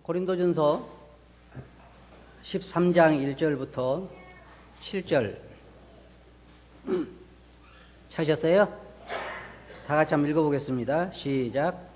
고린도전서 13장 1절부터 7절 찾으셨어요? 다 같이 한번 읽어보겠습니다. 시작.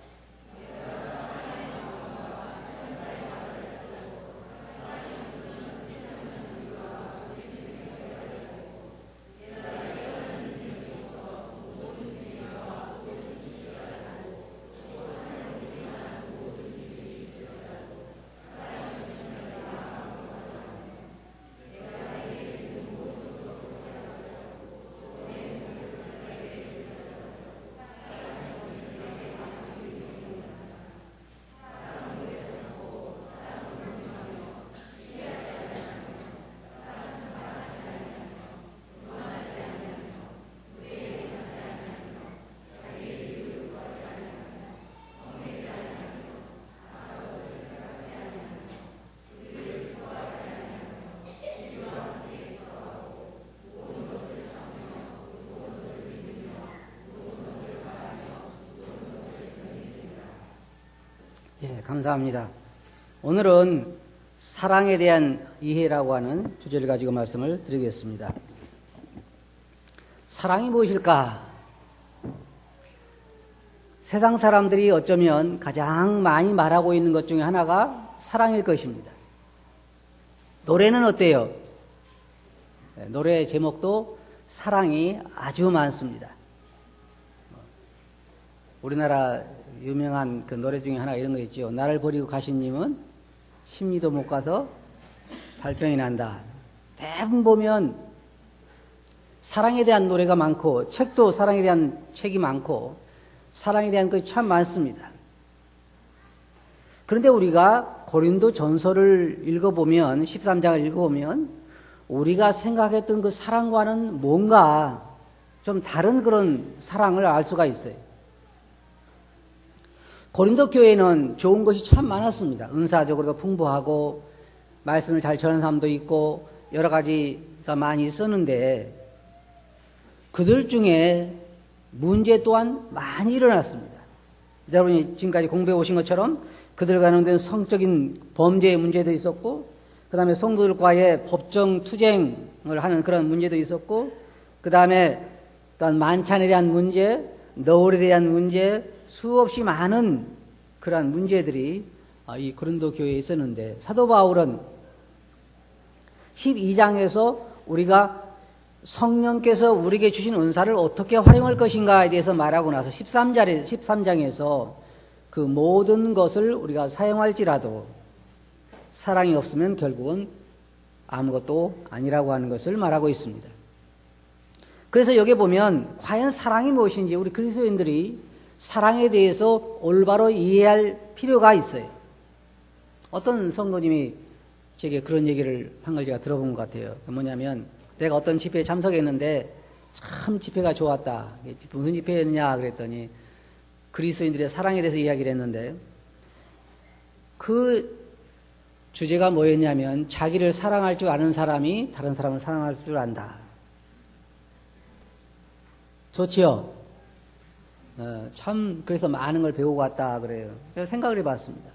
예, 감사합니다. 오늘은 사랑에 대한 이해라고 하는 주제를 가지고 말씀을 드리겠습니다. 사랑이 무엇일까? 세상 사람들이 어쩌면 가장 많이 말하고 있는 것 중에 하나가 사랑일 것입니다. 노래는 어때요? 노래 제목도 사랑이 아주 많습니다. 우리나라 유명한 그 노래 중에 하나가 이런 거 있죠. 나를 버리고 가신 님은 심리도 못 가서 발병이 난다. 대부분 보면 사랑에 대한 노래가 많고 책도 사랑에 대한 책이 많고 사랑에 대한 것이 참 많습니다. 그런데 우리가 고린도 전서를 읽어보면 13장을 읽어보면 우리가 생각했던 그 사랑과는 뭔가 좀 다른 그런 사랑을 알 수가 있어요. 고린도 교회는 좋은 것이 참 많았습니다. 은사적으로도 풍부하고 말씀을 잘 전하는 사람도 있고 여러 가지가 많이 있었는데 그들 중에 문제 또한 많이 일어났습니다. 여러분이 지금까지 공부해 오신 것처럼 그들 가운데는 성적인 범죄의 문제도 있었고 그 다음에 성도들과의 법정 투쟁을 하는 그런 문제도 있었고 그 다음에 또한 만찬에 대한 문제, 너울에 대한 문제, 수없이 많은 그러한 문제들이 이 고린도 교회에 있었는데 사도 바울은 12장에서 우리가 성령께서 우리에게 주신 은사를 어떻게 활용할 것인가에 대해서 말하고 나서 13장에서 그 모든 것을 우리가 사용할지라도 사랑이 없으면 결국은 아무것도 아니라고 하는 것을 말하고 있습니다. 그래서 여기 보면 과연 사랑이 무엇인지 우리 그리스도인들이 사랑에 대해서 올바로 이해할 필요가 있어요. 어떤 성도님이 제게 그런 얘기를 한 걸 제가 들어본 것 같아요. 뭐냐면 내가 어떤 집회에 참석했는데 참 집회가 좋았다. 무슨 집회였냐 그랬더니 그리스도인들의 사랑에 대해서 이야기를 했는데 그 주제가 뭐였냐면 자기를 사랑할 줄 아는 사람이 다른 사람을 사랑할 줄 안다. 좋지요? 참 그래서 많은 걸 배우고 왔다 그래요. 그래서 생각을 해봤습니다.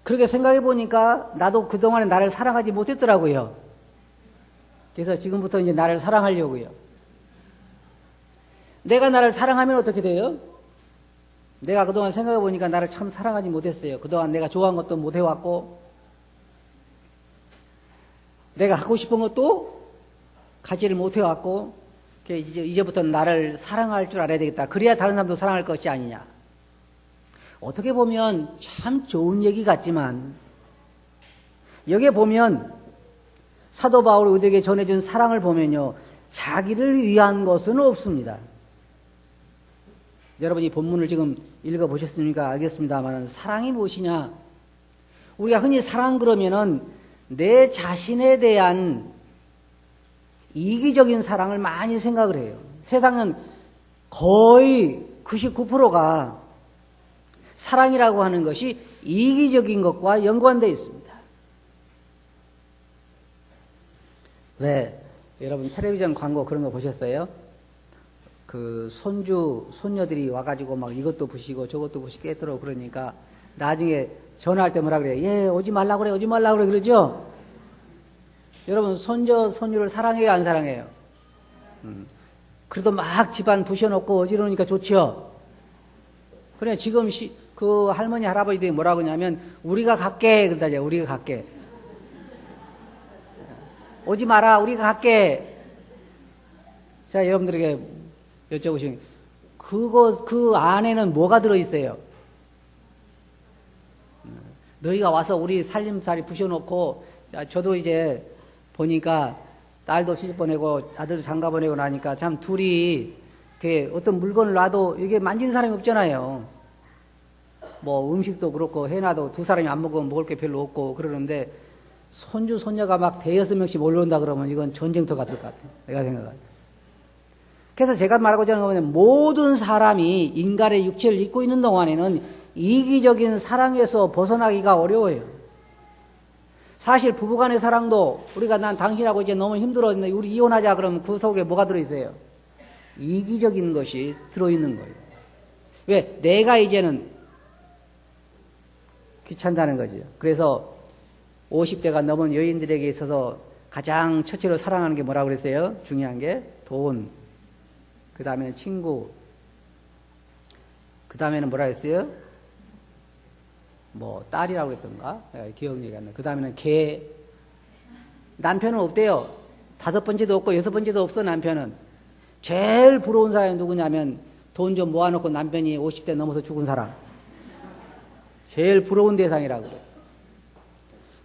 그렇게 생각해 보니까 나도 그동안에 나를 사랑하지 못했더라고요. 그래서 지금부터 이제 나를 사랑하려고요. 내가 나를 사랑하면 어떻게 돼요? 내가 그동안 생각해 보니까 나를 참 사랑하지 못했어요. 그동안 내가 좋아한 것도 못 해왔고 내가 하고 싶은 것도 가지를 못 해왔고 이제부터는 나를 사랑할 줄 알아야 되겠다. 그래야 다른 사람도 사랑할 것이 아니냐. 어떻게 보면 참 좋은 얘기 같지만 여기에 보면 사도 바울이 우리에게 전해준 사랑을 보면요. 자기를 위한 것은 없습니다. 여러분이 본문을 지금 읽어보셨으니까 알겠습니다만 사랑이 무엇이냐. 우리가 흔히 사랑 그러면은 내 자신에 대한 이기적인 사랑을 많이 생각을 해요. 세상은 거의 99%가 사랑이라고 하는 것이 이기적인 것과 연관되어 있습니다. 왜? 여러분 텔레비전 광고 그런 거 보셨어요? 그 손주, 손녀들이 와가지고 막 이것도 부시고 저것도 부시고 깨뜨려 그러니까 나중에 전화할 때 뭐라 그래요? 예, 오지 말라 그래, 오지 말라 그래, 그러죠? 여러분, 손주를 사랑해요, 안 사랑해요? 그래도 막 집안 부셔놓고 어지러우니까 좋죠? 그래, 지금 그 할머니, 할아버지들이 뭐라고 하냐면, 우리가 갈게, 그러다죠, 우리가 갈게. 오지 마라, 우리가 갈게. 자, 여러분들에게 여쭤보시면, 그 안에는 뭐가 들어있어요? 너희가 와서 우리 살림살이 부셔놓고, 자, 저도 이제 보니까 딸도 시집 보내고 아들도 장가 보내고 나니까 참 둘이 어떤 물건을 놔도 이게 만지는 사람이 없잖아요. 뭐 음식도 그렇고 해놔도 두 사람이 안 먹으면 먹을 게 별로 없고 그러는데 손주, 손녀가 막 대여섯 명씩 몰려온다 그러면 이건 전쟁터 같을 것 같아요. 내가 생각할 때. 그래서 제가 말하고자 하는 것은 모든 사람이 인간의 육체를 입고 있는 동안에는 이기적인 사랑에서 벗어나기가 어려워요. 사실 부부간의 사랑도 우리가 난 당신하고 이제 너무 힘들었는데 우리 이혼하자 그러면 그 속에 뭐가 들어있어요? 이기적인 것이 들어있는 거예요. 왜? 내가 이제는 귀찮다는 거죠. 그래서 50대가 넘은 여인들에게 있어서 가장 첫째로 사랑하는 게 뭐라고 그랬어요? 중요한 게 돈, 그 다음에는 친구, 그 다음에는 뭐라 했어요? 뭐 딸이라고 그랬던가? 기억력이 안 나. 그 다음에는 개. 남편은 없대요. 5번째도 없고 6번째도 없어. 남편은. 제일 부러운 사람이 누구냐면 돈 좀 모아놓고 남편이 50대 넘어서 죽은 사람. 제일 부러운 대상이라고 그래요.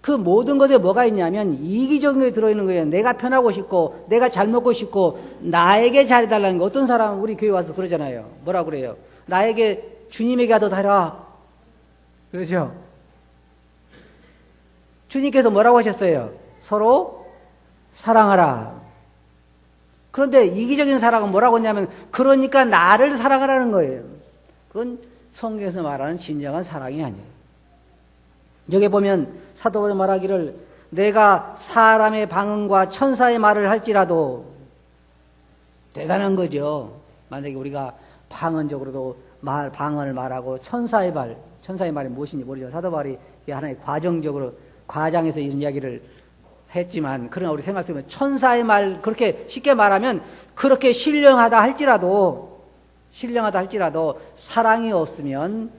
그 모든 것에 뭐가 있냐면 이기적인 게 들어있는 거예요. 내가 편하고 싶고 내가 잘 먹고 싶고 나에게 잘해달라는 거. 어떤 사람은 우리 교회 와서 그러잖아요. 뭐라고 그래요? 나에게 주님에게 하도 달라. 그렇죠? 주님께서 뭐라고 하셨어요? 서로 사랑하라. 그런데 이기적인 사랑은 뭐라고 하냐면 그러니까 나를 사랑하라는 거예요. 그건 성경에서 말하는 진정한 사랑이 아니에요. 여기 보면 사도 바울이 말하기를 내가 사람의 방언과 천사의 말을 할지라도 대단한 거죠. 만약에 우리가 방언적으로도 방언을 말하고 천사의 말이 무엇인지 모르죠. 사도 바울이 하나의 과장해서 이런 이야기를 했지만, 그러나 우리 생각해보면 천사의 말, 그렇게 쉽게 말하면 그렇게 신령하다 할지라도 사랑이 없으면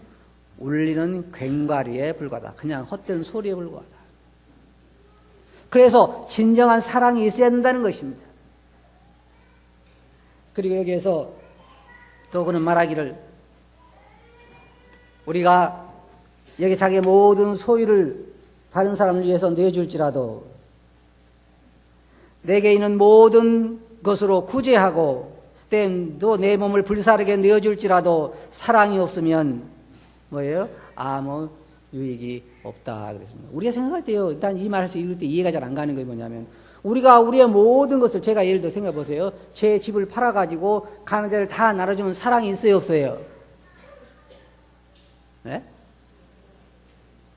울리는 괭과리에 불과하다. 그냥 헛된 소리에 불과하다. 그래서 진정한 사랑이 있어야 된다는 것입니다. 그리고 여기에서 또 그는 말하기를 우리가 여기 자기의 모든 소유를 다른 사람을 위해서 내줄지라도 내게 있는 모든 것으로 구제하고 또 내 몸을 불사르게 내어줄지라도 사랑이 없으면 뭐예요? 아무 유익이 없다 그랬습니다. 우리가 생각할 때요, 일단 이 말을 읽을 때 이해가 잘 안 가는 게 뭐냐면 우리가 우리의 모든 것을, 제가 예를 들어 생각해 보세요. 제 집을 팔아가지고 가는 자를 다 나눠주면 사랑이 있어요, 없어요? 네?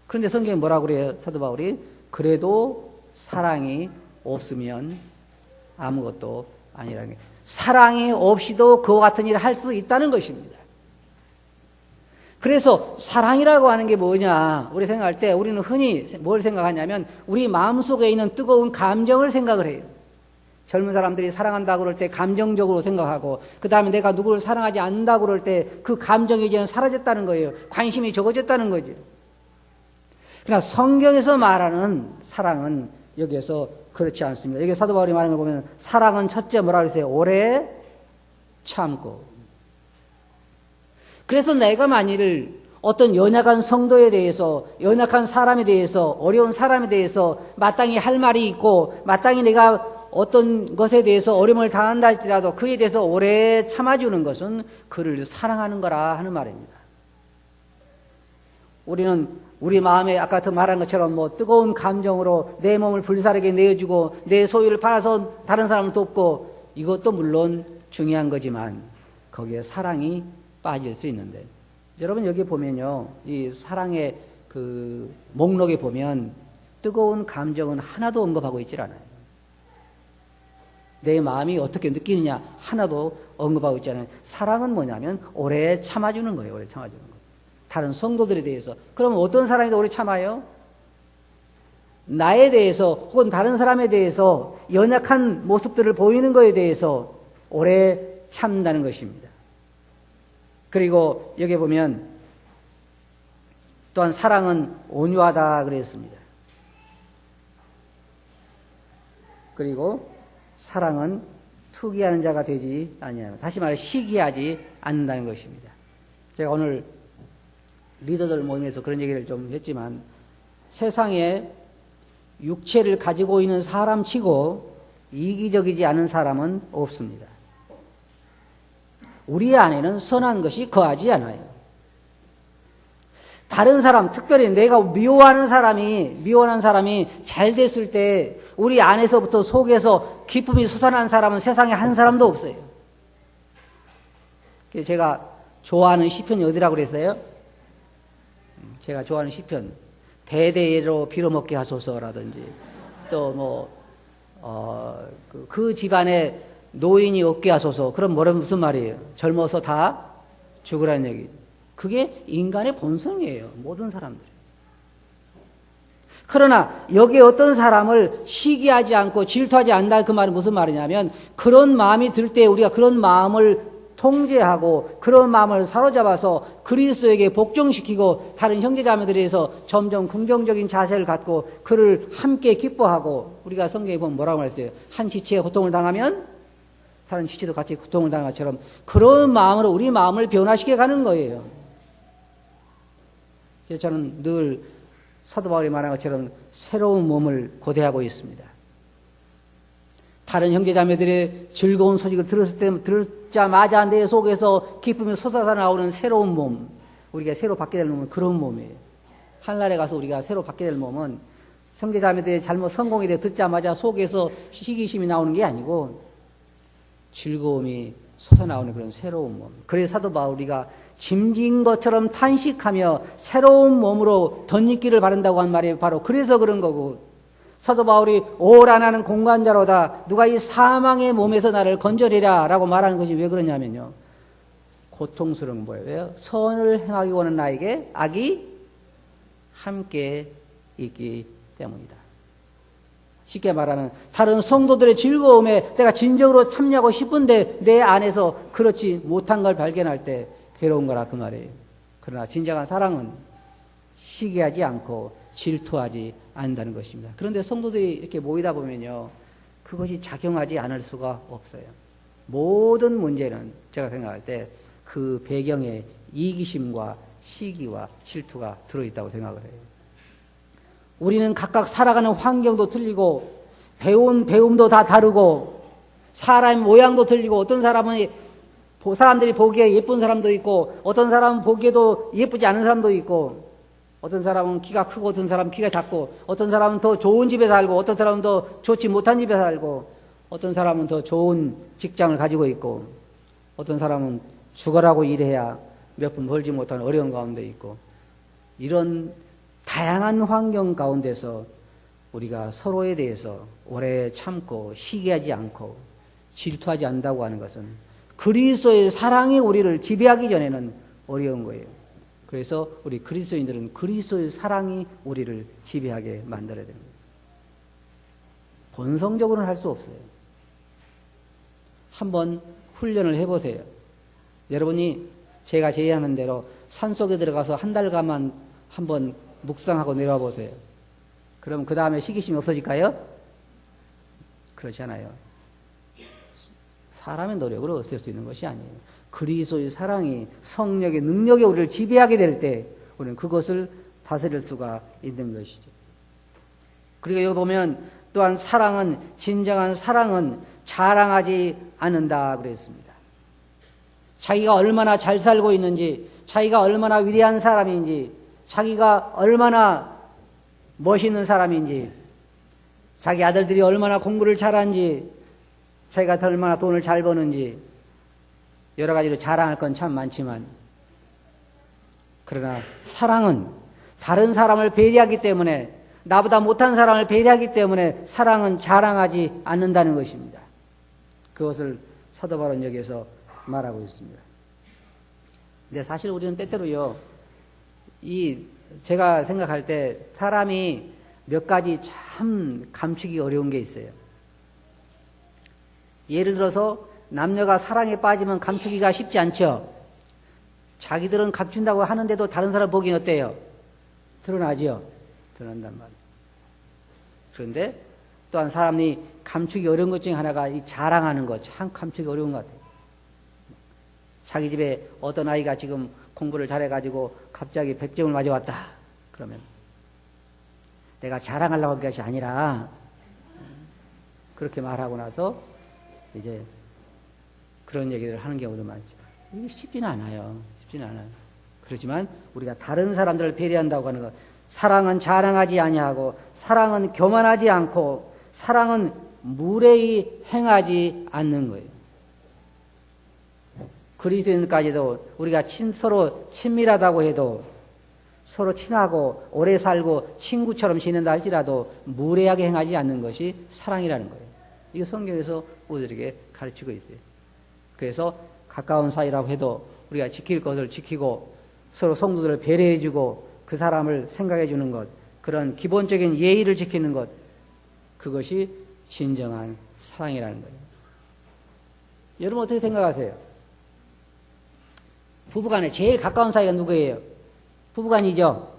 그런데 성경이 뭐라고 그래요? 사도 바울이 그래도 사랑이 없으면 아무것도 아니라는 게, 사랑이 없이도 그와 같은 일을 할 수 있다는 것입니다. 그래서 사랑이라고 하는 게 뭐냐, 우리 생각할 때 우리는 흔히 뭘 생각하냐면 우리 마음속에 있는 뜨거운 감정을 생각을 해요. 젊은 사람들이 사랑한다고 그럴 때 감정적으로 생각하고, 그 다음에 내가 누구를 사랑하지 않는다고 그럴 때 그 감정이 이제는 사라졌다는 거예요. 관심이 적어졌다는 거죠. 그러나 성경에서 말하는 사랑은 여기에서 그렇지 않습니다. 여기 사도 바울이 말하는 걸 보면 사랑은 첫째 뭐라 그랬어요? 오래 참고. 그래서 내가 만일 어떤 연약한 성도에 대해서, 연약한 사람에 대해서, 어려운 사람에 대해서 마땅히 할 말이 있고 마땅히 내가 어떤 것에 대해서 어려움을 당한다 할지라도 그에 대해서 오래 참아주는 것은 그를 사랑하는 거라 하는 말입니다. 우리는 우리 마음에 아까 말한 것처럼 뭐 뜨거운 감정으로 내 몸을 불사르게 내어주고 내 소유를 팔아서 다른 사람을 돕고, 이것도 물론 중요한 거지만 거기에 사랑이 빠질 수 있는데, 여러분 여기 보면요, 이 사랑의 그 목록에 보면 뜨거운 감정은 하나도 언급하고 있질 않아요. 내 마음이 어떻게 느끼느냐 하나도 언급하고 있지 않아요. 사랑은 뭐냐면 오래 참아주는 거예요. 오래 참아주는 거. 다른 성도들에 대해서. 그러면 어떤 사람이 더 오래 참아요? 나에 대해서 혹은 다른 사람에 대해서 연약한 모습들을 보이는 것에 대해서 오래 참는다는 것입니다. 그리고 여기 보면 또한 사랑은 온유하다 그랬습니다. 그리고 사랑은 투기하는 자가 되지 아니하며, 다시 말해 시기하지 않는다는 것입니다. 제가 오늘 리더들 모임에서 그런 얘기를 좀 했지만, 세상에 육체를 가지고 있는 사람치고 이기적이지 않은 사람은 없습니다. 우리 안에는 선한 것이 거하지 않아요. 다른 사람, 특별히 내가 미워하는 사람이 잘 됐을 때 우리 안에서부터 속에서 기쁨이 솟아난 사람은 세상에 한 사람도 없어요. 제가 좋아하는 시편이 어디라고 그랬어요? 제가 좋아하는 시편, 대대로 빌어먹게 하소서라든지, 또 그 집안에 노인이 없게 하소서. 그럼 무슨 말이에요? 젊어서 다 죽으라는 얘기. 그게 인간의 본성이에요. 모든 사람들이. 그러나 여기에 어떤 사람을 시기하지 않고 질투하지 않는다, 그 말은 무슨 말이냐면, 그런 마음이 들 때 우리가 그런 마음을 통제하고 그런 마음을 사로잡아서 그리스도에게 복종시키고 다른 형제자매들에서 점점 긍정적인 자세를 갖고 그를 함께 기뻐하고, 우리가 성경에 보면 뭐라고 말했어요? 한 지체가 고통을 당하면 다른 지체도 같이 고통을 당한 것처럼 그런 마음으로 우리 마음을 변화시켜 가는 거예요. 그래서 저는 늘 사도 바울이 말한 것처럼 새로운 몸을 고대하고 있습니다. 다른 형제자매들의 즐거운 소식을 듣자마자 내 속에서 기쁨이 솟아서 나오는 새로운 몸, 우리가 새로 받게 될 몸은 그런 몸이에요. 하늘나라에 가서 우리가 새로 받게 될 몸은 형제자매들의 잘못 성공에 대해 듣자마자 속에서 시기심이 나오는 게 아니고 즐거움이 솟아나오는 그런 새로운 몸. 그래서 사도 바울이가 짐진 것처럼 탄식하며 새로운 몸으로 덧입기를 바란다고 한 말이 바로 그래서 그런 거고, 사도 바울이 오라나는 공관자로다, 누가 이 사망의 몸에서 나를 건져내랴 라고 말하는 것이 왜 그러냐면요, 고통스러운 거예요. 왜요? 선을 행하기 원하는 나에게 악이 함께 있기 때문이다. 쉽게 말하면 다른 성도들의 즐거움에 내가 진정으로 참여하고 싶은데 내 안에서 그렇지 못한 걸 발견할 때 괴로운 거라, 그 말이에요. 그러나 진정한 사랑은 시기하지 않고 질투하지 않는다는 것입니다. 그런데 성도들이 이렇게 모이다 보면요, 그것이 작용하지 않을 수가 없어요. 모든 문제는 제가 생각할 때 그 배경에 이기심과 시기와 질투가 들어있다고 생각을 해요. 우리는 각각 살아가는 환경도 틀리고 배운 배움도 다 다르고 사람의 모양도 틀리고, 어떤 사람은 사람들이 보기에 예쁜 사람도 있고 어떤 사람은 보기에도 예쁘지 않은 사람도 있고, 어떤 사람은 키가 크고 어떤 사람은 키가 작고, 어떤 사람은 더 좋은 집에 살고 어떤 사람은 더 좋지 못한 집에 살고, 어떤 사람은 더 좋은 직장을 가지고 있고, 어떤 사람은 죽어라고 일해야 몇 푼 벌지 못하는 어려운 가운데 있고, 이런 다양한 환경 가운데서 우리가 서로에 대해서 오래 참고 시기하지 않고 질투하지 않는다고 하는 것은 그리스도의 사랑이 우리를 지배하기 전에는 어려운 거예요. 그래서 우리 그리스도인들은 그리스도의 사랑이 우리를 지배하게 만들어야 됩니다. 본성적으로는 할 수 없어요. 한번 훈련을 해보세요. 여러분이 제가 제의하는 대로 산속에 들어가서 한 달간만 한번 묵상하고 내려와 보세요. 그럼 그 다음에 시기심이 없어질까요? 그렇지 않아요. 사람의 노력으로 없앨 수 있는 것이 아니에요. 그리스도의 사랑이 성령의 능력에 우리를 지배하게 될 때 우리는 그것을 다스릴 수가 있는 것이죠. 그리고 여기 보면 또한 진정한 사랑은 자랑하지 않는다 그랬습니다. 자기가 얼마나 잘 살고 있는지, 자기가 얼마나 위대한 사람인지, 자기가 얼마나 멋있는 사람인지, 자기 아들들이 얼마나 공부를 잘하는지, 자기가 얼마나 돈을 잘 버는지, 여러 가지로 자랑할 건 참 많지만, 그러나 사랑은 다른 사람을 배려하기 때문에, 나보다 못한 사람을 배려하기 때문에 사랑은 자랑하지 않는다는 것입니다. 그것을 사도 바울은 여기에서 말하고 있습니다. 근데 사실 우리는 때때로요, 제가 생각할 때 사람이 몇 가지 참 감추기 어려운 게 있어요. 예를 들어서 남녀가 사랑에 빠지면 감추기가 쉽지 않죠. 자기들은 감춘다고 하는데도 다른 사람 보기엔 어때요? 드러나죠. 드러난단 말이에요. 그런데 또한 사람이 감추기 어려운 것 중에 하나가 이 자랑하는 것, 참 감추기 어려운 것 같아요. 자기 집에 어떤 아이가 지금 공부를 잘해가지고 갑자기 100점을 맞아왔다. 그러면 내가 자랑하려고 한 것이 아니라 그렇게 말하고 나서 이제 그런 얘기를 하는 경우도 많죠. 이게 쉽지는 않아요. 쉽지는 않아요. 그렇지만 우리가 다른 사람들을 배려한다고 하는 것, 사랑은 자랑하지 아니하고 사랑은 교만하지 않고 사랑은 무례히 행하지 않는 거예요. 그리스도인까지도 우리가 서로 친밀하다고 해도 서로 친하고 오래 살고 친구처럼 지낸다 할지라도 무례하게 행하지 않는 것이 사랑이라는 거예요. 이거 성경에서 우리들에게 가르치고 있어요. 그래서 가까운 사이라고 해도 우리가 지킬 것을 지키고 서로 성도들을 배려해주고 그 사람을 생각해주는 것, 그런 기본적인 예의를 지키는 것, 그것이 진정한 사랑이라는 거예요. 여러분 어떻게 생각하세요? 부부간에 제일 가까운 사이가 누구예요? 부부간이죠.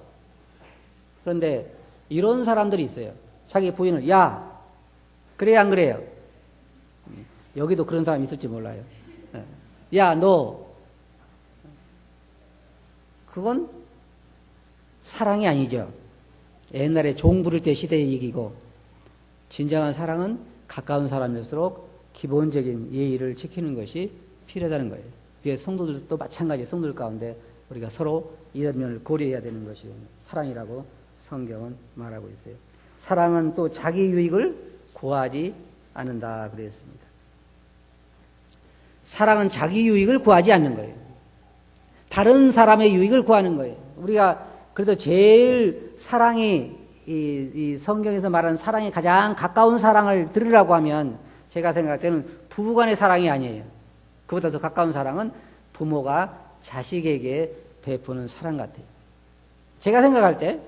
그런데 이런 사람들이 있어요. 자기 부인을 야 그래요 안 그래요? 여기도 그런 사람이 있을지 몰라요. 야 너 그건 사랑이 아니죠. 옛날에 종 부를 때 시대의 얘기고, 진정한 사랑은 가까운 사람일수록 기본적인 예의를 지키는 것이 필요하다는 거예요. 그게 성도들도 마찬가지예요. 성도들 가운데 우리가 서로 이런 면을 고려해야 되는 것이 사랑이라고 성경은 말하고 있어요. 사랑은 또 자기 유익을 구하지 않는다 그랬습니다. 사랑은 자기 유익을 구하지 않는 거예요. 다른 사람의 유익을 구하는 거예요. 우리가 그래서 제일 사랑이 이 성경에서 말하는 사랑이 가장 가까운 사랑을 들으라고 하면 제가 생각할 때는 부부간의 사랑이 아니에요. 그보다 더 가까운 사랑은 부모가 자식에게 베푸는 사랑 같아요. 제가 생각할 때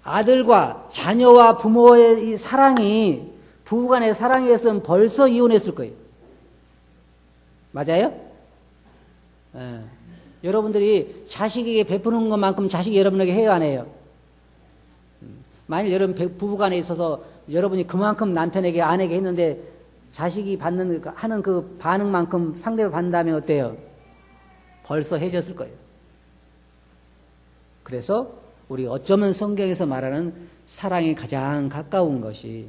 아들과 자녀와 부모의 이 사랑이 부부간의 사랑이었으면 벌써 이혼했을 거예요. 맞아요? 네. 여러분들이 자식에게 베푸는 것만큼 자식이 여러분에게 해요, 안 해요? 만일 여러분 부부간에 있어서 여러분이 그만큼 남편에게 아내에게 했는데 자식이 하는 그 반응만큼 상대를 받는다면 어때요? 벌써 해줬을 거예요. 그래서 우리 어쩌면 성경에서 말하는 사랑이 가장 가까운 것이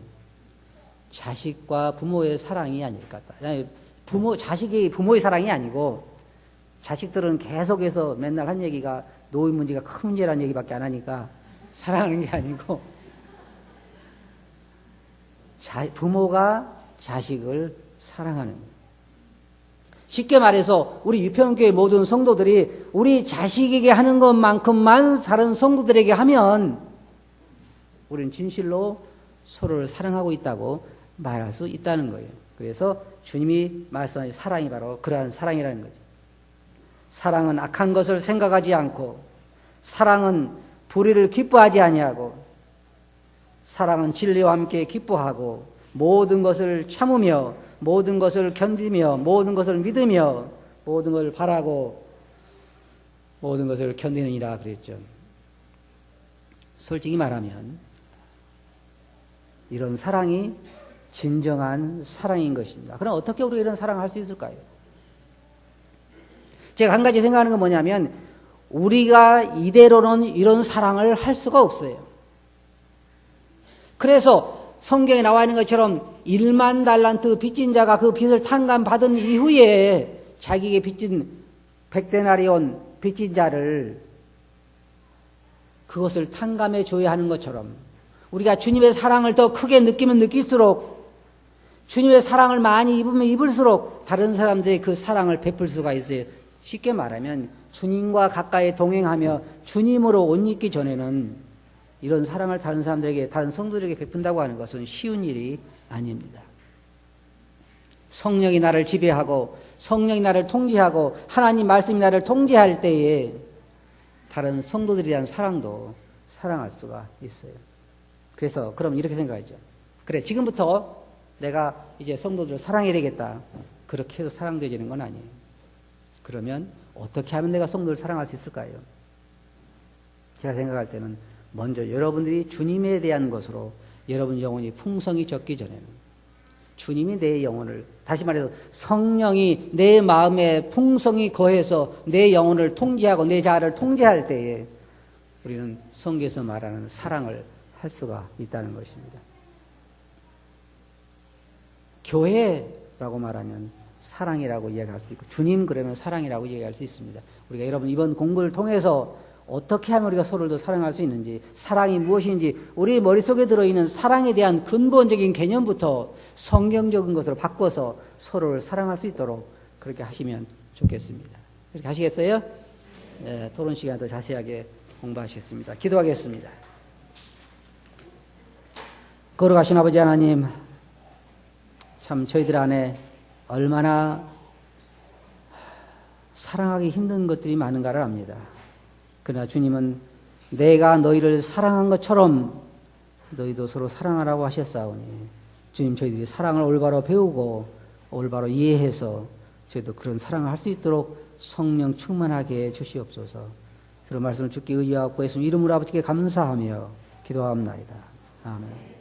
자식과 부모의 사랑이 아닐까. 자식이 부모의 사랑이 아니고 자식들은 계속해서 맨날 한 얘기가 노인 문제가 큰 문제라는 얘기밖에 안 하니까 사랑하는 게 아니고 부모가 자식을 사랑하는 거예요. 쉽게 말해서 우리 유평교회 모든 성도들이 우리 자식에게 하는 것만큼만 다른 성도들에게 하면 우리는 진실로 서로를 사랑하고 있다고 말할 수 있다는 거예요. 그래서 주님이 말씀하신 사랑이 바로 그러한 사랑이라는 거죠. 사랑은 악한 것을 생각하지 않고, 사랑은 불의를 기뻐하지 아니하고, 사랑은 진리와 함께 기뻐하고, 모든 것을 참으며, 모든 것을 견디며, 모든 것을 믿으며, 모든 것을 바라고, 모든 것을 견디느니라 그랬죠. 솔직히 말하면 이런 사랑이 진정한 사랑인 것입니다. 그럼 어떻게 우리가 이런 사랑을 할 수 있을까요? 제가 한 가지 생각하는 건 뭐냐면 우리가 이대로는 이런 사랑을 할 수가 없어요. 그래서 성경에 나와 있는 것처럼 1만 달란트 빚진 자가 그 빚을 탕감받은 이후에 자기에게 빚진 100데나리온 빚진 자를 그것을 탕감해 줘야 하는 것처럼 우리가 주님의 사랑을 더 크게 느끼면 느낄수록, 주님의 사랑을 많이 입으면 입을수록 다른 사람들의 그 사랑을 베풀 수가 있어요. 쉽게 말하면 주님과 가까이 동행하며 주님으로 옷 입기 전에는 이런 사랑을 다른 사람들에게, 다른 성도들에게 베푼다고 하는 것은 쉬운 일이 아닙니다. 성령이 나를 지배하고 성령이 나를 통제하고 하나님 말씀이 나를 통제할 때에 다른 성도들에 대한 사랑도 사랑할 수가 있어요. 그래서 그럼 이렇게 생각하죠. 그래, 지금부터 내가 이제 성도들을 사랑해야 되겠다. 그렇게 해서 사랑되지는 건 아니에요. 그러면 어떻게 하면 내가 성도를 사랑할 수 있을까요? 제가 생각할 때는 먼저 여러분들이 주님에 대한 것으로 여러분 영혼이 풍성히 젖기 전에는 주님이 내 영혼을, 다시 말해서 성령이 내 마음에 풍성히 거해서 내 영혼을 통제하고 내 자아를 통제할 때에 우리는 성경에서 말하는 사랑을 할 수가 있다는 것입니다. 교회라고 말하면 사랑이라고 이야기할 수 있고 주님 그러면 사랑이라고 이야기할 수 있습니다. 우리가 여러분 이번 공부를 통해서 어떻게 하면 우리가 서로를 더 사랑할 수 있는지, 사랑이 무엇인지, 우리 머릿속에 들어있는 사랑에 대한 근본적인 개념부터 성경적인 것으로 바꿔서 서로를 사랑할 수 있도록 그렇게 하시면 좋겠습니다. 그렇게 하시겠어요? 네, 토론 시간 더 자세하게 공부하시겠습니다. 기도하겠습니다. 거룩하신 아버지 하나님, 참 저희들 안에 얼마나 사랑하기 힘든 것들이 많은가를 압니다. 그러나 주님은 내가 너희를 사랑한 것처럼 너희도 서로 사랑하라고 하셨사오니 주님, 저희들이 사랑을 올바로 배우고 올바로 이해해서 저희도 그런 사랑을 할 수 있도록 성령 충만하게 해 주시옵소서. 들은 말씀을 주께 의지하고 예수님 이름으로 아버지께 감사하며 기도하옵나이다. 아멘.